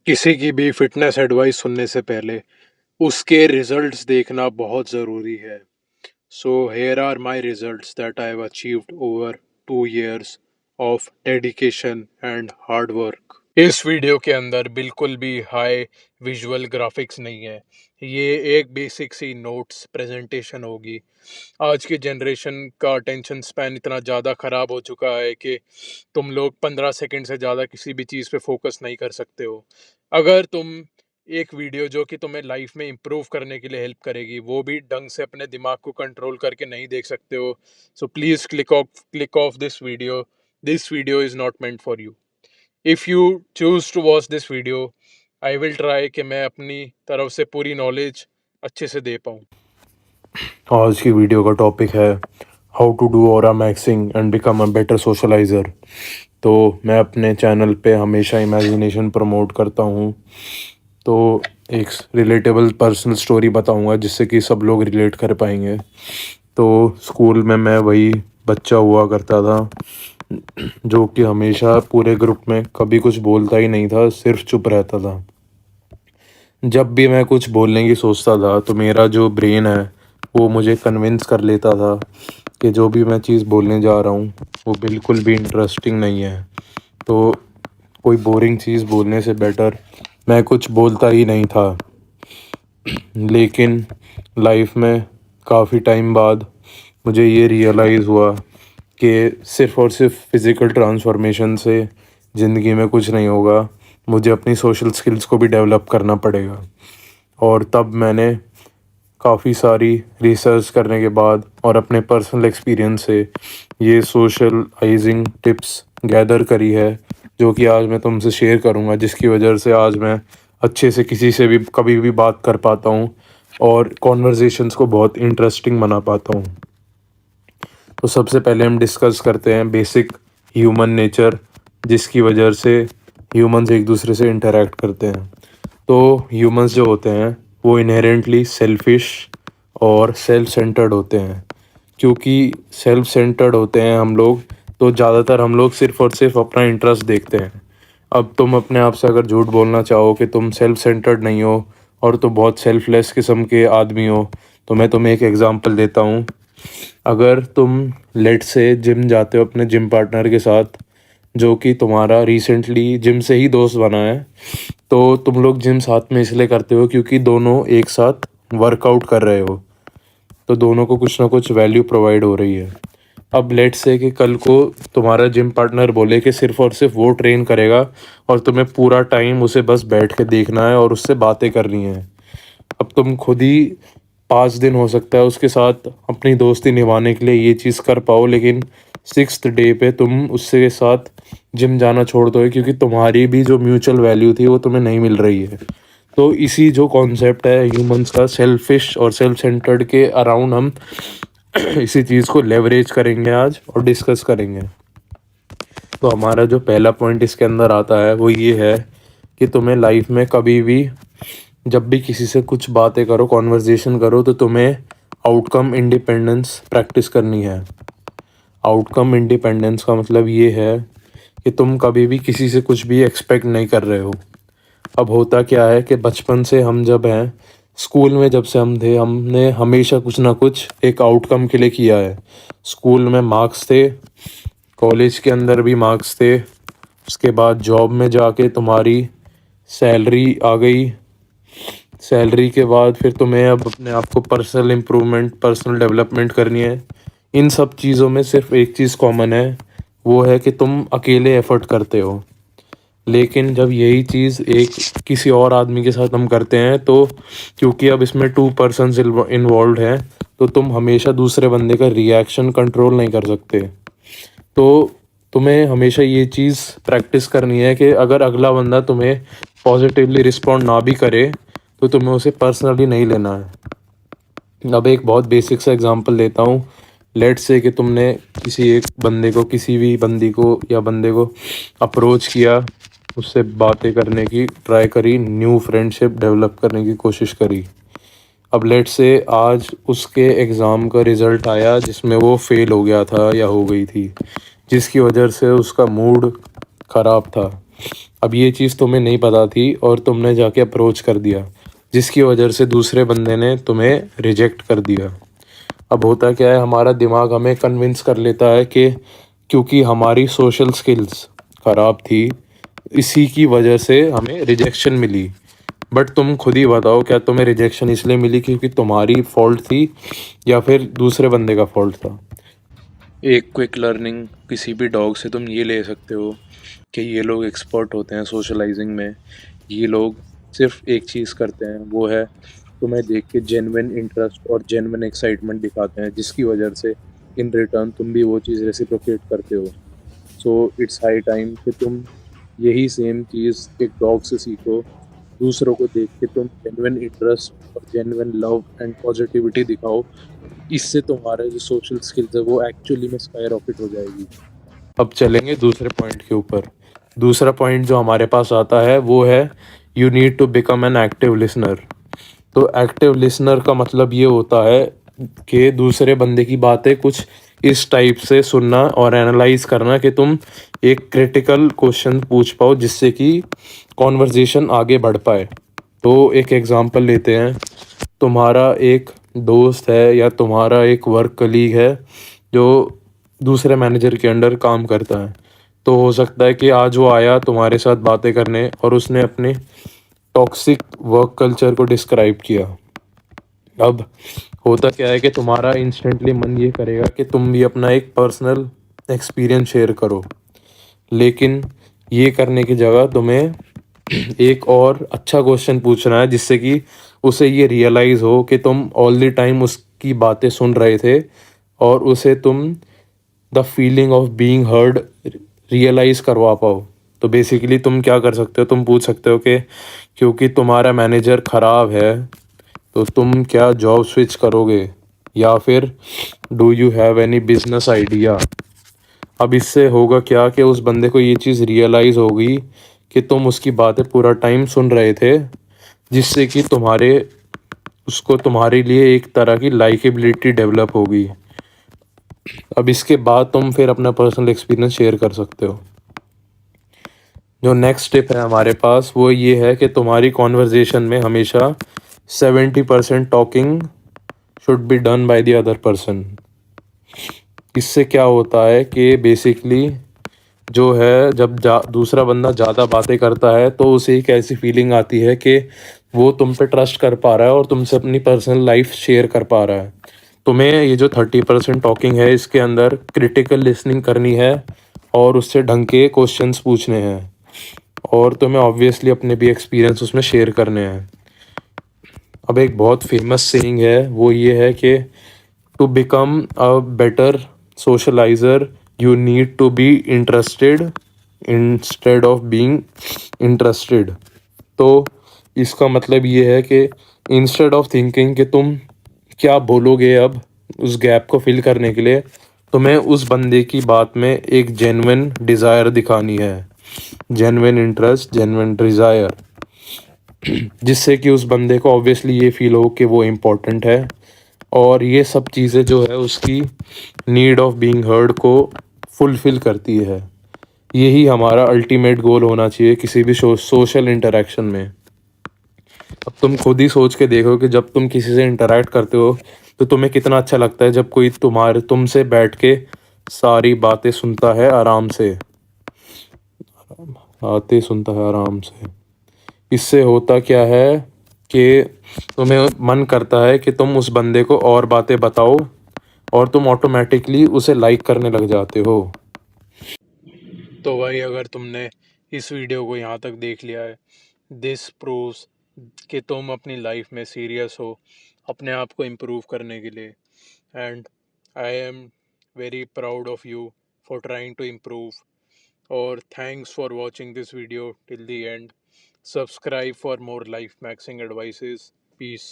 किसी की भी फिटनेस एडवाइस सुनने से पहले उसके रिजल्ट्स देखना बहुत ज़रूरी है। So here are my results that I have achieved over 2 years of dedication and hard work. इस वीडियो के अंदर बिल्कुल भी हाई विजुअल ग्राफिक्स नहीं है। ये एक बेसिक सी नोट्स प्रेजेंटेशन होगी। आज की जनरेशन का अटेंशन स्पैन इतना ज़्यादा ख़राब हो चुका है कि तुम लोग 15 सेकंड से ज़्यादा किसी भी चीज़ पे फोकस नहीं कर सकते हो। अगर तुम एक वीडियो जो कि तुम्हें लाइफ में इम्प्रूव करने के लिए हेल्प करेगी वो भी ढंग से अपने दिमाग को कंट्रोल करके नहीं देख सकते हो, so please click off this video is not meant for you. If you choose to watch this video, I will try कि मैं अपनी तरफ से पूरी नॉलेज अच्छे से दे पाऊँ। आज की वीडियो का टॉपिक है how to do aura maxing and become a better socializer. तो मैं अपने चैनल पे हमेशा इमेजिनेशन प्रमोट करता हूँ। तो एक रिलेटेबल पर्सनल स्टोरी बताऊँगा जिससे कि सब लोग रिलेट कर पाएंगे। तो स्कूल में मैं वही बच्चा हुआ करता था जो कि हमेशा पूरे ग्रुप में कभी कुछ बोलता ही नहीं था, सिर्फ चुप रहता था। जब भी मैं कुछ बोलने की सोचता था तो मेरा जो ब्रेन है वो मुझे कन्विंस कर लेता था कि जो भी मैं चीज़ बोलने जा रहा हूँ वो बिल्कुल भी इंटरेस्टिंग नहीं है। तो कोई बोरिंग चीज़ बोलने से बेटर मैं कुछ बोलता ही नहीं था। लेकिन लाइफ में काफ़ी टाइम बाद मुझे ये रियलाइज़ हुआ कि सिर्फ़ और सिर्फ फिज़िकल ट्रांसफॉर्मेशन से ज़िंदगी में कुछ नहीं होगा, मुझे अपनी सोशल स्किल्स को भी डेवलप करना पड़ेगा। और तब मैंने काफ़ी सारी रिसर्च करने के बाद और अपने पर्सनल एक्सपीरियंस से ये सोशलाइजिंग टिप्स गैदर करी है जो कि आज मैं तुमसे शेयर करूँगा, जिसकी वजह से आज मैं अच्छे से किसी से भी कभी भी बात कर पाता हूँ और कॉन्वर्जेसन्स को बहुत इंटरेस्टिंग बना पाता हूँ। तो सबसे पहले हम डिस्कस करते हैं बेसिक ह्यूमन नेचर, जिसकी वजह से ह्यूमंस एक दूसरे से इंटरेक्ट करते हैं। तो ह्यूमंस जो होते हैं वो इनहेरेंटली सेल्फिश और सेल्फ सेंटर्ड होते हैं। क्योंकि सेल्फ सेंटर्ड होते हैं हम लोग, तो ज़्यादातर हम लोग सिर्फ और सिर्फ अपना इंटरेस्ट देखते हैं। अब तुम अपने आप से अगर झूठ बोलना चाहो कि तुम सेल्फ सेंटर्ड नहीं हो और तो बहुत सेल्फलेस किस्म के आदमी हो, तो मैं तुम्हें एक एग्जांपल देता हूँ। अगर तुम लेट से जिम जाते हो अपने जिम पार्टनर के साथ, जो कि तुम्हारा रिसेंटली जिम से ही दोस्त बना है, तो तुम लोग जिम साथ में इसलिए करते हो क्योंकि दोनों एक साथ वर्कआउट कर रहे हो, तो दोनों को कुछ ना कुछ वैल्यू प्रोवाइड हो रही है। अब लेट से कि कल को तुम्हारा जिम पार्टनर बोले कि सिर्फ और सिर्फ वो ट्रेन करेगा और तुम्हें पूरा टाइम उसे बस बैठ के देखना है और उससे बातें करनी है। अब तुम खुद ही 5 दिन हो सकता है उसके साथ अपनी दोस्ती निभाने के लिए ये चीज़ कर पाओ, लेकिन 6th डे पे तुम उसके साथ जिम जाना छोड़ दो क्योंकि तुम्हारी भी जो म्यूचुअल वैल्यू थी वो तुम्हें नहीं मिल रही है। तो इसी जो कॉन्सेप्ट है ह्यूमंस का सेल्फिश और सेल्फ सेंटर्ड के अराउंड हम इसी चीज़ को लेवरेज करेंगे आज और डिस्कस करेंगे। तो हमारा जो पहला पॉइंट इसके अंदर आता है वो ये है कि तुम्हें लाइफ में कभी भी जब भी किसी से कुछ बातें करो, कॉन्वर्जेसन करो, तो तुम्हें आउटकम इंडिपेंडेंस प्रैक्टिस करनी है। आउटकम इंडिपेंडेंस का मतलब ये है कि तुम कभी भी किसी से कुछ भी एक्सपेक्ट नहीं कर रहे हो। अब होता क्या है कि बचपन से हम जब हैं स्कूल में, जब से हम थे, हमने हमेशा कुछ ना कुछ एक आउटकम के लिए किया है। स्कूल में मार्क्स थे, कॉलेज के अंदर भी मार्क्स थे, उसके बाद जॉब में जाके तुम्हारी सैलरी आ गई, सैलरी के बाद फिर तुम्हें अब अपने आप को पर्सनल इम्प्रूवमेंट, पर्सनल डेवलपमेंट करनी है। इन सब चीज़ों में सिर्फ एक चीज़ कॉमन है, वो है कि तुम अकेले एफर्ट करते हो। लेकिन जब यही चीज़ एक किसी और आदमी के साथ हम करते हैं, तो क्योंकि अब इसमें 2 पर्सन्स इन्वॉल्व हैं, तो तुम हमेशा दूसरे बंदे का रिएक्शन कंट्रोल नहीं कर सकते। तो तुम्हें हमेशा ये चीज़ प्रैक्टिस करनी है कि अगर अगला बंदा तुम्हें पॉजिटिवली रिस्पॉन्ड ना भी करे तो तुम्हें उसे पर्सनली नहीं लेना है। अब एक बहुत बेसिक सा एग्जांपल देता हूँ। लेट से कि तुमने किसी एक बंदे को, किसी भी बंदी को या बंदे को अप्रोच किया, उससे बातें करने की ट्राई करी, न्यू फ्रेंडशिप डेवलप करने की कोशिश करी। अब लेट से आज उसके एग्ज़ाम का रिज़ल्ट आया जिसमें वो फेल हो गया था या हो गई थी, जिसकी वजह से उसका मूड ख़राब था। अब ये चीज़ तुम्हें नहीं पता थी और तुमने जाके अप्रोच कर दिया, जिसकी वजह से दूसरे बंदे ने तुम्हें रिजेक्ट कर दिया। अब होता क्या है, हमारा दिमाग हमें कन्विंस कर लेता है कि क्योंकि हमारी सोशल स्किल्स ख़राब थी, इसी की वजह से हमें रिजेक्शन मिली। बट तुम खुद ही बताओ, क्या तुम्हें रिजेक्शन इसलिए मिली क्योंकि तुम्हारी फॉल्ट थी या फिर दूसरे बंदे का फॉल्ट था? एक क्विक लर्निंग किसी भी डॉग से तुम ये ले सकते हो कि ये लोग एक्सपर्ट होते हैं सोशलाइजिंग में। ये लोग सिर्फ एक चीज़ करते हैं, वो है तुम्हें देख के जेन्युइन इंटरेस्ट और जेन्युइन एक्साइटमेंट दिखाते हैं, जिसकी वजह से इन रिटर्न तुम भी वो चीज़ रेसिप्रोकेट करते हो। सो इट्स हाई टाइम कि तुम यही सेम चीज़ एक डॉग से सीखो। दूसरों को देख के तुम जेन्युइन इंटरेस्ट और जेन्युइन लव एंड पॉजिटिविटी दिखाओ। इससे तुम्हारा जो सोशल स्किल्स है वो एक्चुअली में स्काई रॉकेट हो जाएगी। अब चलेंगे दूसरे पॉइंट के ऊपर। दूसरा पॉइंट जो हमारे पास आता है वो है you need to become an active listener. तो एक्टिव लिसनर का मतलब ये होता है कि दूसरे बंदे की बातें कुछ इस टाइप से सुनना और एनालाइज करना कि तुम एक क्रिटिकल क्वेश्चन पूछ पाओ, जिससे कि कॉन्वर्जेशन आगे बढ़ पाए। तो एक एग्जांपल लेते हैं। तुम्हारा एक दोस्त है या तुम्हारा एक वर्क कलीग है जो दूसरे मैनेजर के अंडर काम करता है। तो हो सकता है कि आज वो आया तुम्हारे साथ बातें करने और उसने अपने टॉक्सिक वर्क कल्चर को डिस्क्राइब किया। अब होता क्या है कि तुम्हारा इंस्टेंटली मन ये करेगा कि तुम भी अपना एक पर्सनल एक्सपीरियंस शेयर करो, लेकिन ये करने की जगह तुम्हें एक और अच्छा क्वेश्चन पूछना है, जिससे कि उसे ये रियलाइज़ हो कि तुम ऑल द टाइम उसकी बातें सुन रहे थे और उसे तुम the feeling of being heard realise करवा पाओ। तो बेसिकली तुम क्या कर सकते हो, तुम पूछ सकते हो कि क्योंकि तुम्हारा मैनेजर ख़राब है तो तुम क्या जॉब स्विच करोगे, या फिर do you have any business idea. अब इससे होगा क्या कि उस बंदे को ये चीज़ रियलाइज़ होगी कि तुम उसकी बातें पूरा टाइम सुन रहे थे, जिससे कि उसको तुम्हारे लिए एक तरह की लाइकेबिलिटी डेवलप होगी। अब इसके बाद तुम फिर अपना पर्सनल एक्सपीरियंस शेयर कर सकते हो। जो नेक्स्ट स्टेप है हमारे पास वो ये है कि तुम्हारी कॉन्वर्जेशन में हमेशा 70% talking should be done by the other person. इससे क्या होता है कि बेसिकली जो है जब दूसरा बंदा ज़्यादा बातें करता है तो उसे एक ऐसी फीलिंग आती है कि वो तुम पे ट्रस्ट कर पा रहा है और तुमसे अपनी पर्सनल लाइफ शेयर कर पा रहा है। तुम्हें ये जो 30% टॉकिंग है इसके अंदर क्रिटिकल लिसनिंग करनी है और उससे ढंग के क्वेश्चंस पूछने हैं, और तुम्हें ऑब्वियसली अपने भी एक्सपीरियंस उसमें शेयर करने हैं। अब एक बहुत फेमस सेइंग है, वो ये है कि to become a better socializer you need to be interested instead of being interested. तो इसका मतलब ये है कि इंस्टेड ऑफ थिंकिंग कि तुम क्या बोलोगे, अब उस गैप को फिल करने के लिए तुम्हें उस बंदे की बात में एक जेन्युइन डिज़ायर दिखानी है, जेन्युइन इंटरेस्ट, जेन्युइन डिज़ायर, जिससे कि उस बंदे को ऑब्वियसली ये फील हो कि वो इम्पोर्टेंट है। और ये सब चीज़ें जो है उसकी नीड ऑफ बीइंग हर्ड को फुलफ़िल करती है। यही हमारा अल्टीमेट गोल होना चाहिए किसी भी सोशल इंटरेक्शन में। अब तुम खुद ही सोच के देखो कि जब तुम किसी से इंटरेक्ट करते हो तो तुम्हें कितना अच्छा लगता है जब कोई तुमसे बैठ के सारी बातें सुनता है आराम से, बातें सुनता है आराम से। इससे होता क्या है कि तुम्हें मन करता है कि तुम उस बंदे को और बातें बताओ और तुम ऑटोमेटिकली उसे लाइक करने लग जाते हो। तो भाई अगर तुमने इस वीडियो को यहाँ तक देख लिया है, दिस प्रूव्स कि तुम अपनी लाइफ में सीरियस हो अपने आप को इम्प्रूव करने के लिए। And I am very proud of you for trying to improve. और thanks for watching this video till the end. Subscribe for more life maxing advices. Peace.